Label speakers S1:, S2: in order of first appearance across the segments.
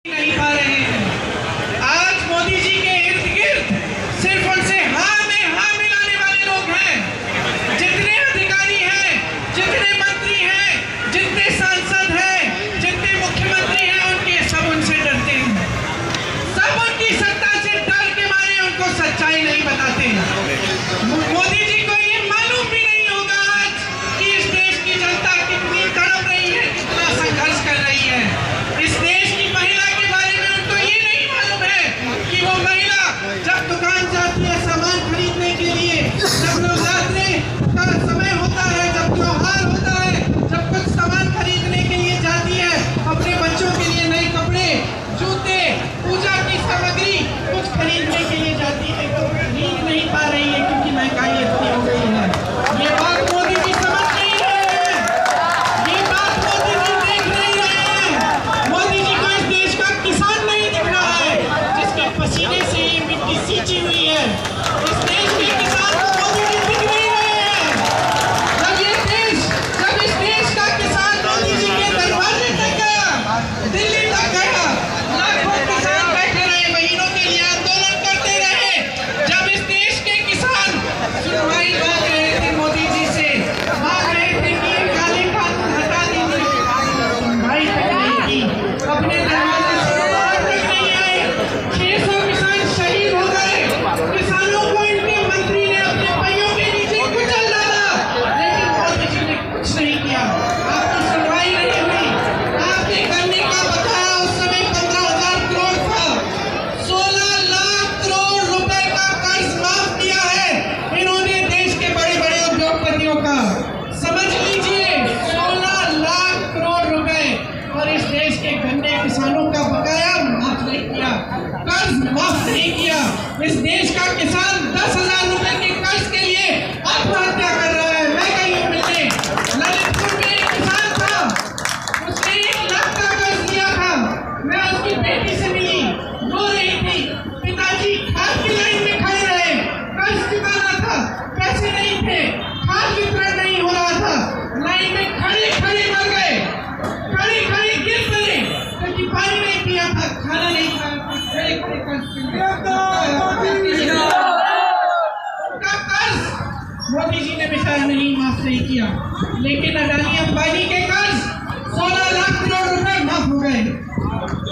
S1: नहीं पा रहे हैं। आज मोदी जी के इर्द गिर्द सिर्फ उनसे हाँ में हाँ मिलाने वाले लोग हैं। जितने अधिकारी हैं, जितने मंत्री हैं, जितने सांसद हैं, जितने मुख्यमंत्री हैं, उनके सब उनसे डरते हैं। सब उनकी सत्ता से डर के मारे उनको सच्चाई नहीं बताते हैं। मोदी जी को ये मालूम भी नहीं होगा आज कि इस देश की जनता कितनी तड़प रही है, कितना संघर्ष कर रही है। इस देश की महिला के बारे में उनको ये नहीं मालूम है कि वो महिला जब दुकान जाती है सामान खरीदने के लिए, जब नवरात्रि का समय होता है, जब त्योहार होता है, जब कुछ सामान खरीदने के लिए जाती है, अपने बच्चों के लिए नए कपड़े, जूते, पूजा की सामग्री कुछ खरीदने के लिए जाती है, तो खरीद नहीं पा रही है क्योंकि महंगाई इतनी हो गई है। ये बात मोदी जी समझ नहीं रहे हैं, ये बात मोदी जी देख नहीं रहे हैं। मोदी जी को इस देश का किसान नहीं दिख रहा है, जिसके पसीने से ये मिट्टी सींची हुई है। इस देश के किसान को मोदी जी दिख नहीं रहे हैं। जब इस देश का किसान मोदी जी के दरवाजे तक गया, दिल्ली तक गया, लाखों किसान बैठे रहे, महीनों के लिए आंदोलन करते रहे। जब इस देश के किसान सुनवाई मांग रहे थे मोदी जी से, मांग रहे थे कि ये काले कानून हटा दीजिए, सुनवाई तक नहीं की, अपने दरवाजे से बाहर तक नहीं आए। 600 किसान शहीद हो गए। किसानों को इनके मंत्री ने अपने पैरों के नीचे कुचल डाला, लेकिन मोदी जी ने कुछ नहीं किया। आपकी सुनवाई नहीं हुई। आपके करने का बकाया उस समय 15,000 करोड़ था। 16 लाख करोड़ रुपए का कर्ज माफ किया है इन्होंने देश के बड़े बड़े उद्योगपतियों का। समझ लीजिए, 16 लाख करोड़ रुपए, और इस देश के गन्ने किसानों का बकाया माफ नहीं किया, कर्ज माफ नहीं किया। इस देश का किसान 10,000 रुपए के कर्ज के लिए आत्महत्या कर रहा है। मैं गई हूँ मिलने, ललितपुर में एक किसान था, उसने 1 लाख का कर्ज लिया था। मैं उसकी बेटी से मिली, रो रही थी, पिताजी खाद की लाइन में खड़े रहे, कर्ज चुकाना था, पैसे नहीं थे, खाद वितरण नहीं हो रहा था, लाइन में खड़े खड़े मर गए, खड़े खड़े गिर पड़े, क्योंकि पानी नहीं पिया था, खाना नहीं खाया था, खड़े खड़े कर्ज उनका कर्ज मोदी जी ने बेचारा नहीं माफ नहीं किया। लेकिन अडानी अंबानी के कर्ज 16 लाख करोड़ रुपए माफ हो गए।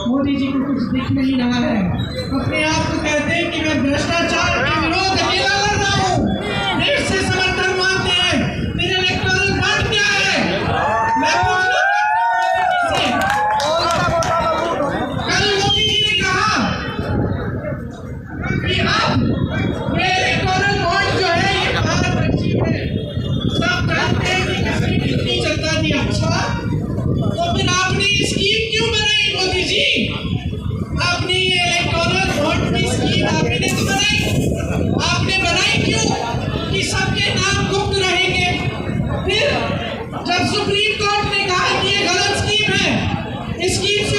S1: मोदी जी को कुछ दिख नहीं रहा है। अपने आप को कहते हैं कि मैं भ्रष्टाचार के विरोध अकेला लड़ रहा हूँ, देश से समर्थन मांगते हैं। मेरे इलेक्टोरल बॉन्ड क्या है? मैं पूछना चाहता हूं मोदी जी से। कल मोदी जी ने कहा कि अब ये इलेक्टोरल बॉन्ड जो है ये पारदर्शी है। सब जानते हैं कि किसने कितनी जनता दी। अच्छा, तो फिर आपने स्कीम क्यों बनाई मोदी जी? आपने ये इलेक्टोरल बॉन्ड की स्कीम आपने तो बनाई, आपने बनाई क्यों? कि सबके नाम गुप्त रहेंगे। फिर जब सुप्रीम कोर्ट ने कहा कि ये गलत स्कीम है, इस स्कीम से